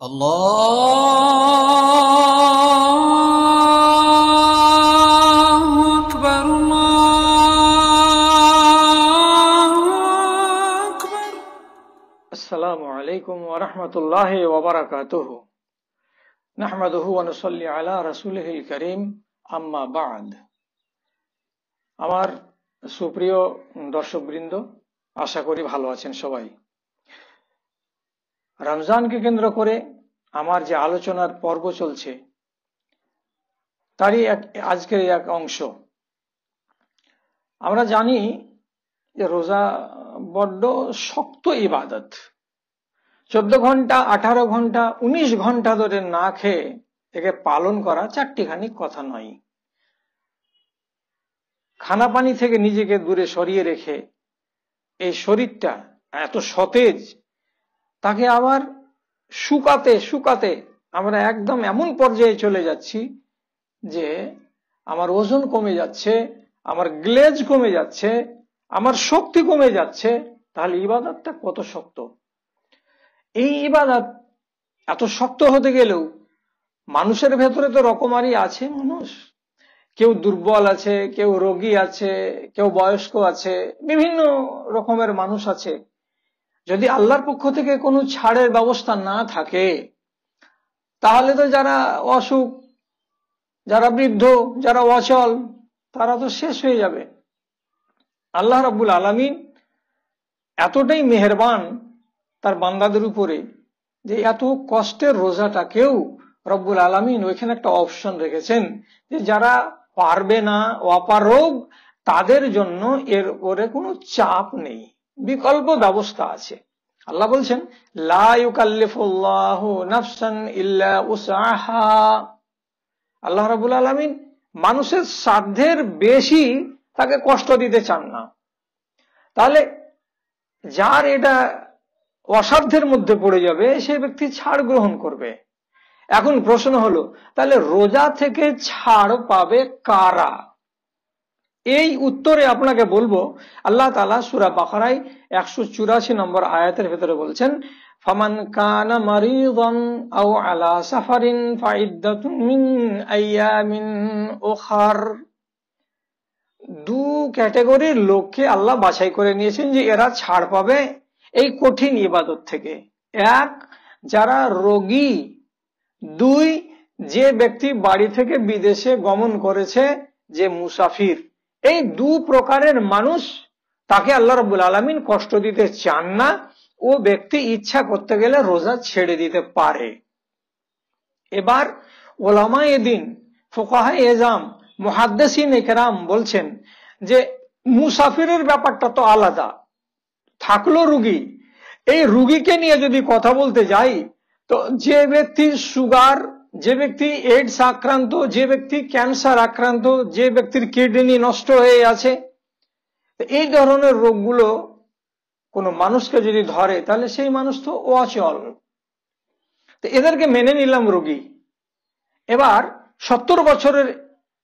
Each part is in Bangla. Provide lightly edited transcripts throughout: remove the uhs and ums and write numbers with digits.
আল্লাহু আকবার, আল্লাহু আকবার। আসসালামু আলাইকুম ওয়া রাহমাতুল্লাহি ওয়া বারাকাতুহু। নাহমাদুহু ওয়া নুসাল্লি আলা রাসূলিহিল কারীম, আম্মা বা'দ। আমার সুপ্রিয় দর্শকবৃন্দ, আশা করি ভালো আছেন সবাই। রমজানকে কেন্দ্র করে আমার যে আলোচনার পর্ব চলছে তারই আজকের এক অংশ। আমরা জানি যে রোজা বড্ড শক্ত ইবাদত। 14 ঘন্টা, 18 ঘন্টা, 19 ঘন্টা ধরে না খেয়ে একে পালন করা চারটিখানি কথা নয়। খানা পানি থেকে নিজেকে দূরে সরিয়ে রেখে এই শরীরটা এত সতেজ, তাকে আবার শুকাতে শুকাতে আমরা একদম এমন পর্যায়ে চলে যাচ্ছি যে আমার ওজন কমে যাচ্ছে, আমার গ্লেজ কমে যাচ্ছে, আমার শক্তি কমে যাচ্ছে। তাহলে ইবাদতটা কত শক্ত! এই ইবাদত এত শক্ত হতে গেলেও মানুষের ভেতরে তো রকমারি আছে। মানুষ কেউ দুর্বল আছে, কেউ রোগী আছে, কেউ বয়স্ক আছে, বিভিন্ন রকমের মানুষ আছে। যদি আল্লাহর পক্ষ থেকে কোনো ছাড়ের ব্যবস্থা না থাকে তাহলে তো যারা অসুখ, যারা বৃদ্ধ, যারা অচল, তারা তো শেষ হয়ে যাবে। আল্লাহ রাব্বুল আলামিন এতটাই মেহেরবান তার বান্দাদের উপরে যে এত কষ্টের রোজাটাকেও রব্বুল আলামিন ওইখানে একটা অপশন রেখেছেন যে যারা পারবে না, অপারগ, তাদের জন্য এর উপরে কোনো চাপ নেই, বিকল্প ব্যবস্থা আছে। আল্লাহ বলছেন, লা ইউকাল্লিফুল্লাহু নাফসান ইল্লা উসআহা। আল্লাহ রাব্বুল আলামিন মানুষের সাধ্যের বেশি তাকে কষ্ট দিতে চান না। তাহলে যার এটা অসাধ্যের মধ্যে পড়ে যাবে সে ব্যক্তি ছাড় গ্রহণ করবে। এখন প্রশ্ন হলো, তাহলে রোজা থেকে ছাড় পাবে কারা? এই উত্তরে আপনাকে বলবো, আল্লাহ তাআলা সূরা বাকারায় 184 নম্বর আয়াতের ভেতরে বলছেন, ফামান কানা মারিদান আও আলা সাফারিন ফাইদ্দাতুন মিন আইয়ামিন উখার। দু ক্যাটাগরির লোককে আল্লাহ বাছাই করে নিয়েছেন যে এরা ছাড় পাবে এই কঠিন ইবাদত থেকে। এক, যারা রোগী। দুই, যে ব্যক্তি বাড়ি থেকে বিদেশে গমন করেছে, যে মুসাফির। এই দু প্রকারের মানুষ, তাকে আল্লাহ রাব্বুল আলামিন কষ্ট দিতে চান না। ও ব্যক্তি ইচ্ছা করতে গেলে রোজা ছেড়ে দিতে পারে। এবার ওলামায়ে দ্বীন, ফুকাহায়ে এজাম, মুহাদ্দিসিনে কেরাম বলছেন যে মুসাফিরের ব্যাপারটা তো আলাদা, থাকলো রুগী। এই রুগীকে নিয়ে যদি কথা বলতে যাই, তো যে ব্যক্তি সুগার, যে ব্যক্তি এইডস আক্রান্ত, যে ব্যক্তি ক্যান্সার আক্রান্ত, যে ব্যক্তির কিডনি নষ্ট হয়ে আছে, এই ধরনের রোগগুলো কোনো মানুষকে যদি ধরে তাহলে সেই মানুষ তো অচল। তো এদেরকে মেনে নিলাম রোগী। এবার 70 বছরের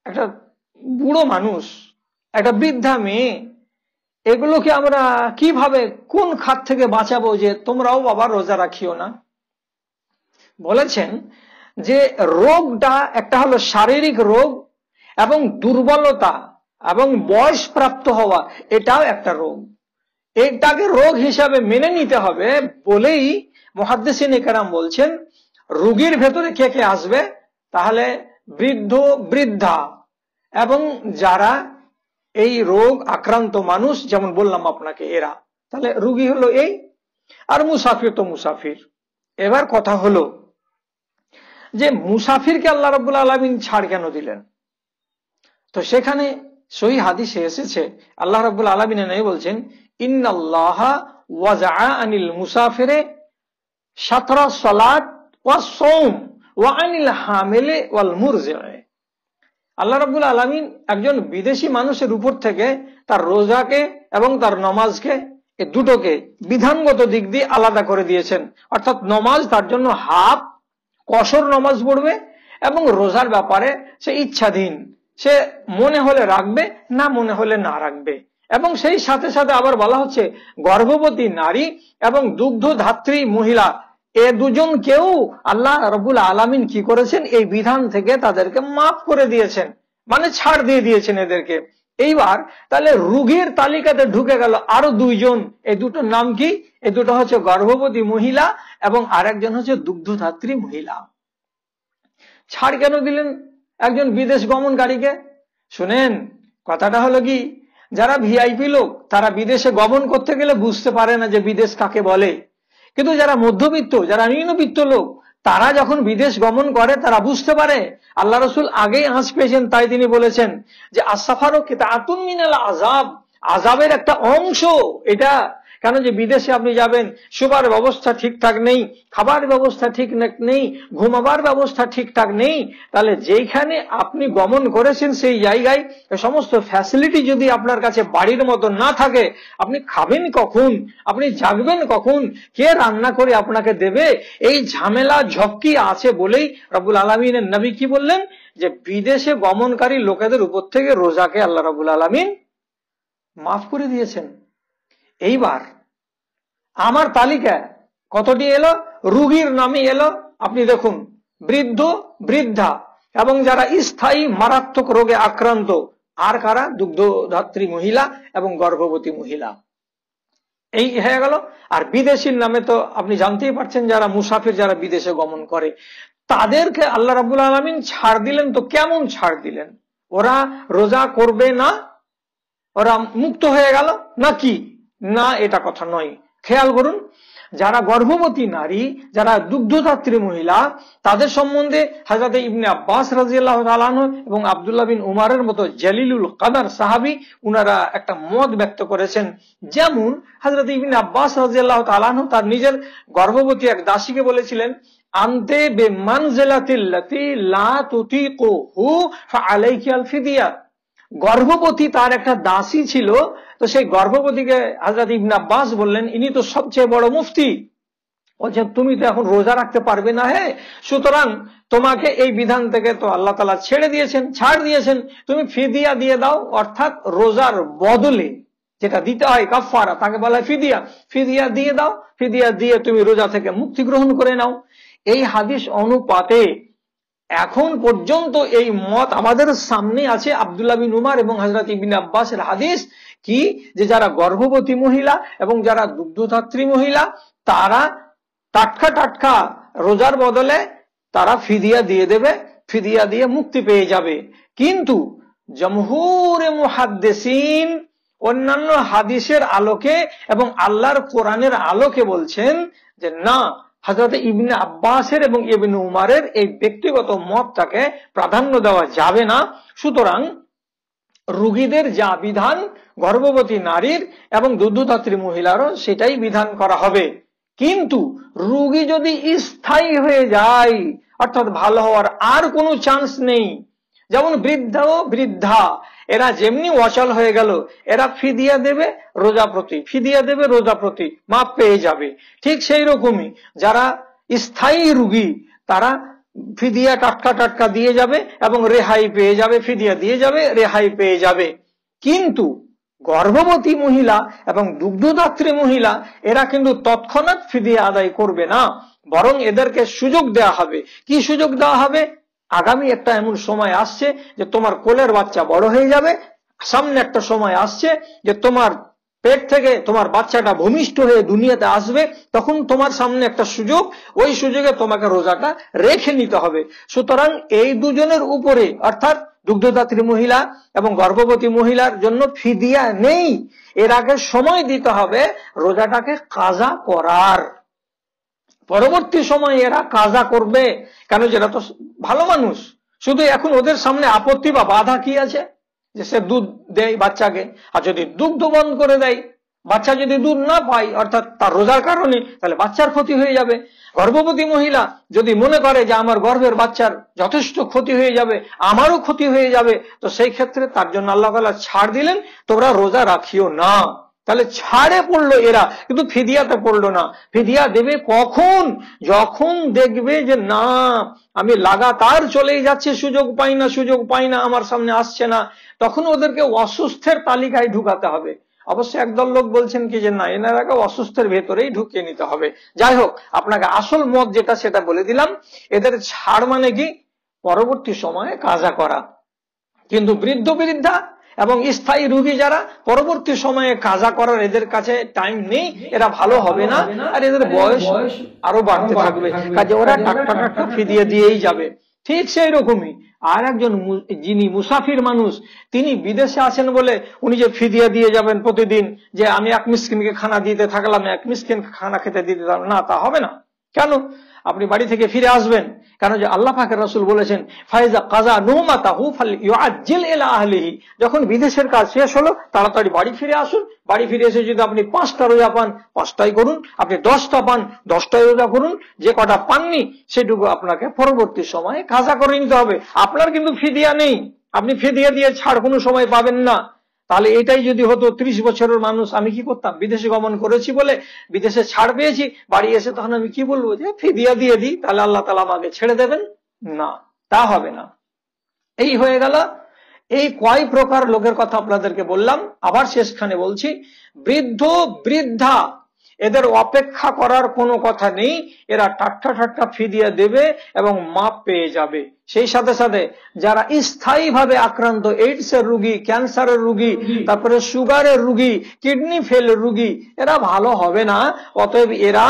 একটা বুড়ো মানুষ, একটা বৃদ্ধা মেয়ে, এগুলোকে আমরা কিভাবে, কোন খাত থেকে বাঁচাবো যে তোমরাও বাবা রোজা রাখিও না? বলেছেন যে রোগটা একটা হলো শারীরিক রোগ, এবং দুর্বলতা এবং বয়স প্রাপ্ত হওয়া, এটাও একটা রোগ। এটাকে রোগ হিসাবে মেনে নিতে হবে বলেই মুহাদ্দিসিনে কেরাম বলছেন, রোগীর ভেতরে কে কে আসবে? তাহলে বৃদ্ধ, বৃদ্ধা এবং যারা এই রোগ আক্রান্ত মানুষ, যেমন বললাম আপনাকে, এরা তাহলে রোগী হলো এই। আর মুসাফির তো মুসাফির। এবার কথা হলো যে মুসাফিরকে আল্লাহ রাব্বুল আলামিন ছাড় কেন দিলেন? তো সেখানে সহিহ হাদিসে এসেছে, আল্লাহ রাব্বুল আলামিন বলছেন, ইন্নাল্লাহা ওয়াজাআ আনিল মুসাফিরে শাতরা সালাত ওয়াস সাওম ওয়া আনিল হামিলে ওয়াল মুরজি'i। আল্লাহ রাব্বুল আলামিন একজন বিদেশি মানুষের উপর থেকে তার রোজাকে এবং তার নামাজকে, এই দুটোকে বিধানগত দিক দিয়ে আলাদা করে দিয়েছেন। অর্থাৎ নামাজ তার জন্য হাফ, কসর নামাজ পড়বে, এবং রোজার ব্যাপারে সে ইচ্ছাধীন, সে মনে হলে রাখবে, না মনে হলে না রাখবে। এবং সেই সাথে সাথে আবার বলা হচ্ছে গর্ভবতী নারী এবং দুগ্ধ ধাত্রী মহিলা, এ দুজনকেও আল্লাহ রাব্বুল আলামিন কি করেছেন, এই বিধান থেকে তাদেরকে মাফ করে দিয়েছেন, মানে ছাড় দিয়ে দিয়েছেন এদেরকে। এইবার তাহলে রোগীর তালিকাতে ঢুকে গেল আরো দুইজন। এই দুটোর নাম কি? এই দুটো হচ্ছে গর্ভবতী মহিলা এবং আরেকজন হচ্ছে দুগ্ধদাত্রী মহিলা। ছাড় কেন দিলেন একজন বিদেশ গমনকারীকে? শুনেন, কথাটা হলো কি, যারা ভিআইপি লোক তারা বিদেশে গমন করতে গেলে বুঝতে পারে না যে বিদেশ কাকে বলে, কিন্তু যারা মধ্যবিত্ত, যারা নিম্নবিত্ত লোক, তারা যখন বিদেশ গমন করে তারা বুঝতে পারে। আল্লাহ রসুল আগেই আঁচ পেয়েছেন, তাই তিনি বলেছেন যে আসসাফারু কিতাআতুন মিনাল আযাব, আযাবের একটা অংশ এটা। কেন যে বিদেশে আপনি যাবেন, শোবার ব্যবস্থা ঠিকঠাক নেই, খাবার ব্যবস্থা ঠিক নেই, ঘুমাবার ব্যবস্থা ঠিকঠাক নেই, তাহলে যেখানে আপনি গমন করেছেন সেই জায়গায় সমস্ত ফ্যাসিলিটি যদি আপনার কাছে বাড়ির মতো না থাকে, আপনি খাবেন কখন, আপনি জাগবেন কখন, কে রান্না করে আপনাকে দেবে, এই ঝামেলা ঝক্কি আছে বলেই রব্বুল আলামিনের নবী কি বললেন, যে বিদেশে গমনকারী লোকেদের উপর থেকে রোজাকে আল্লাহ রব্বুল আলামিন মাফ করে দিয়েছেন। এইবার আমার তালিকা কতটি এলো? রোগীর নামে এলো, আপনি দেখুন, বৃদ্ধ, বৃদ্ধা এবং যারা স্থায়ী মারাত্মক রোগে আক্রান্ত। আর কারা? দুগ্ধদাত্রী মহিলা এবং গর্ভবতী মহিলা। এই হয়ে গেল। আর বিদেশির নামে তো আপনি জানতেই পারছেন, যারা মুসাফির, যারা বিদেশে গমন করে, তাদেরকে আল্লাহ রাব্বুল আলামিন ছাড় দিলেন। তো কেমন ছাড় দিলেন? ওরা রোজা করবে না, ওরা মুক্ত হয়ে গেল নাকি? না, এটা কথা নয়। খেয়াল করুন, যারা গর্ভবতী নারী, যারা দুগ্ধদাত্রী মহিলা, তাদের সম্বন্ধে হযরত ইবনে আব্বাস রাদিয়াল্লাহু তাআলা আনহু এবং আব্দুল্লাহ বিন উমারের মতো জালিলুল কদর সাহাবী উনারা একটা মত ব্যক্ত করেছেন। যেমন হযরত ইবনে আব্বাস রাদিয়াল্লাহু তাআলা আনহু তার নিজের গর্ভবতী এক দাসীকে বলেছিলেন, আনতে বিমানজিলাতিল্লাতি লা তুতিকুহু ফাআলাইকি আল ফিদিয়া। গর্ভবতী তার একটা দাসী ছিল, তো সেই গর্ভবতীকে হযরত ইবনে আব্বাস বললেন, ইনি তো সবচেয়ে বড় মুফতি, বলছেন তুমি তো এখন রোজা রাখতে পারবে না, হ্যাঁ, সুতরাং তোমাকে এই বিধান থেকে তো আল্লাহ তাআলা ছেড়ে দিয়েছেন, ছাড় দিয়েছেন, তুমি ফিদিয়া দিয়ে দাও, অর্থাৎ রোজার বদলে যেটা দিতে হয় কাফারা, তাকে বলা হয় ফিদিয়া। ফিদিয়া দিয়ে দাও, ফিদিয়া দিয়ে তুমি রোজা থেকে মুক্তি গ্রহণ করে নাও। এই হাদিস অনুপাতে এখন পর্যন্ত এই মত আমাদের সামনে আছে আব্দুল্লাহ বিন উমার এবং হযরত ইবনে আব্বাসের হাদিস কি, যে যারা গর্ভবতী মহিলা এবং যারা দুগ্ধদাত্রী মহিলা, তারা টাটকা টাটকা রোজার বদলে তারা ফিদিয়া দিয়ে দেবে, ফিদিয়া দিয়ে মুক্তি পেয়ে যাবে। কিন্তু জমহুরে মুহাদ্দিসিন অন্যান্য হাদিসের আলোকে এবং আল্লাহর কোরআনের আলোকে বলছেন যে না, হযরত ইবনে আব্বাসের এবং ইবনে উমারের এই ব্যক্তিগত মতটাকে প্রাধান্য দেওয়া যাবে না। সুতরাং রোগীদের যা বিধান, গর্ভবতী নারীর এবং দুগ্ধদাত্রী মহিলারও সেটাই বিধান করা হবে। কিন্তু রোগী যদি স্থায়ী হয়ে যায়, অর্থাৎ ভালো হওয়ার আর কোনো চান্স নেই, যেমন বৃদ্ধা ও বৃদ্ধা, এরা যেমনি অচল হয়ে গেল, এরা ফিদিয়া দেবে রোজা প্রতি, ফিদিয়া দেবে রোজা প্রতি, মাপ পেয়ে যাবে। ঠিক সেই রকমই যারা স্থায়ী রোগী, তারা ফিদিয়া টাটকা টাটকা দিয়ে যাবে এবং রেহাই পেয়ে যাবে, ফিদিয়া দিয়ে যাবে, রেহাই পেয়ে যাবে। কিন্তু গর্ভবতী মহিলা এবং দুগ্ধদাত্রী মহিলা, এরা কিন্তু তৎক্ষণাৎ ফিদিয়া আদায় করবে না, বরং এদেরকে সুযোগ দেওয়া হবে। কি সুযোগ দেওয়া হবে? আগামী একটা এমন সময় আসছে যে তোমার কোলের বাচ্চা বড় হয়ে যাবে, সামনে একটা সময় আসছে যে তোমার পেট থেকে তোমার বাচ্চাটা ভূমিষ্ঠ হয়ে দুনিয়াতে আসবে, তখন তোমার সামনে একটা সুযোগ, ওই সুযোগে তোমাকে রোজাটা রেখে নিতে হবে। সুতরাং এই দুজনের উপরে, অর্থাৎ দুগ্ধদাত্রী মহিলা এবং গর্ভবতী মহিলার জন্য ফিদিয়া নেই, এর আগে সময় দিতে হবে রোজাটাকে কাজা করার। পরবর্তী সময় এরা কাজা করবে, কেন যেটা তো ভালো মানুষ। শুধু এখন ওদের সামনে আপত্তি বা বাধা কি আছে, যে সে দুধ দেয় বাচ্চাকে, আর যদি দুগ্ধ বন্ধ করে দেয়, বাচ্চা যদি দুধ না পায়, অর্থাৎ তার রোজার কারণে, তাহলে বাচ্চার ক্ষতি হয়ে যাবে। গর্ভবতী মহিলা যদি মনে করে যে আমার গর্ভের বাচ্চার যথেষ্ট ক্ষতি হয়ে যাবে, আমারও ক্ষতি হয়ে যাবে, তো সেই ক্ষেত্রে তার জন্য আল্লাহ তাআলা ছাড় দিলেন, তোমরা রোজা রাখিও না। তাহলে ছাড়ে পড়লো এরা, কিন্তু ফিদিয়াতে পড়লো না। ফিদিয়া দেবে কখন? যখন দেখবে যে না, আমি লাগাতার চলেই যাচ্ছে, সুযোগ পাই না, সুযোগ পাই না, আমার সামনে আসছে না, তখন ওদেরকে অসুস্থের তালিকায় ঢুকাতে হবে। অবশ্যই একদল লোক বলছেন কি যে না, এনারাকে অসুস্থের ভেতরেই ঢুকিয়ে নিতে হবে। যাই হোক, আপনাকে আসল মত যেটা সেটা বলে দিলাম। এদের ছাড় মানে কি, পরবর্তী সময়ে কাজা করা। কিন্তু বৃদ্ধ বৃদ্ধা এবং স্থায়ী রোগী যারা, পরবর্তী সময়ে কাজা করার এদের কাছে টাইম নেই, এরা ভালো হবে না, আর এদের বয়স আরো বাড়তে থাকবে, কাজে ওরা টাটকা ফিদিয়ে দিয়েই যাবে। ঠিক সেই রকমই আর একজন যিনি মুসাফির মানুষ, তিনি বিদেশে আছেন বলে উনি যে ফিদিয়া দিয়ে যাবেন প্রতিদিন, যে আমি এক মিসকিনকে খানা দিতে থাকলাম, এক মিসকিনকে খানা খেতে দিতে থাকলাম, না, তা হবে না। কেন? আপনি বাড়ি থেকে ফিরে আসবেন, কারণ যে আল্লাহ পাকের রাসূল বলেছেন ফাইজা কাজা নুমাতাহু ফালইউআজ্জিল ইলা আহলিহি, যখন বিদেশের কাজ শেষ হলো তাড়াতাড়ি বাড়ি ফিরে আসুন। বাড়ি ফিরে এসে যদি আপনি 5টা রোজা পান 5টাই করুন, আপনি 10টা পান 10টাই রোজা করুন, যে কটা পাননি সেটুকু আপনাকে পরবর্তী সময়ে কাজা করে নিতে হবে। আপনার কিন্তু ফিদিয়া নেই, আপনি ফিদিয়া দিয়ে ছাড় কোনো সময় পাবেন না। তাহলে এটাই যদি হতো 30 বছরের মানুষ, আমি কি করতাম? বিদেশে গমন করেছি বলে বিদেশে ছাড় পেয়েছি, বাড়ি এসে তখন আমি কি বলবো যে ফিদিয়া দিয়ে দিই, তাহলে আল্লাহ তাআলা আমাকে ছেড়ে দেবেন? না, তা হবে না। এই হয়ে গেল এই কয় প্রকার লোকের কথা আপনাদেরকে বললাম। আবার শেষখানে বলছি, বৃদ্ধ বৃদ্ধা এদের অপেক্ষা করার কোনো কথা নেই, এরা টাটকা ফিদিয়া দেবে এবং মাপ পেয়ে যাবে। সেই সাথে সাথে যারা স্থায়ীভাবে আক্রান্ত, এইডস এর রোগী, ক্যান্সারের রোগী, তারপরে সুগারের রোগী, কিডনি ফেলের রোগী, এরা ভালো হবে না। অতএব এরা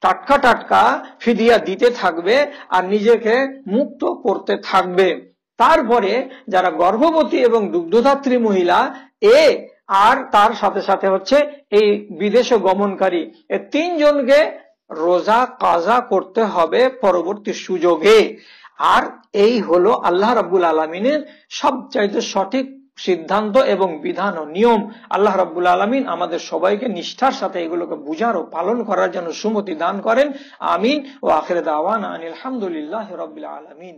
টাটকা ফিদিয়া দিতে থাকবে আর নিজেকে মুক্ত করতে থাকবে। তারপরে যারা গর্ভবতী এবং দুগ্ধদাত্রী মহিলা, আর তার সাথে সাথে হচ্ছে এই বিদেশে গমনকারী, এই 3 জনকে রোজা কাজা করতে হবে পরবর্তী সুযোগে। আর এই হলো আল্লাহ রাব্বুল আলামিনের সবচাইতে সঠিক সিদ্ধান্ত এবং বিধান ও নিয়ম। আল্লাহ রাব্বুল আলামিন আমাদের সবাইকে নিষ্ঠার সাথে এগুলোকে বুঝার ও পালন করার জন্য সুমতি দান করেন। আমিন। ও আখির দাওয়ানা আনিল হামদুলিল্লাহি রাব্বিল আলামিন।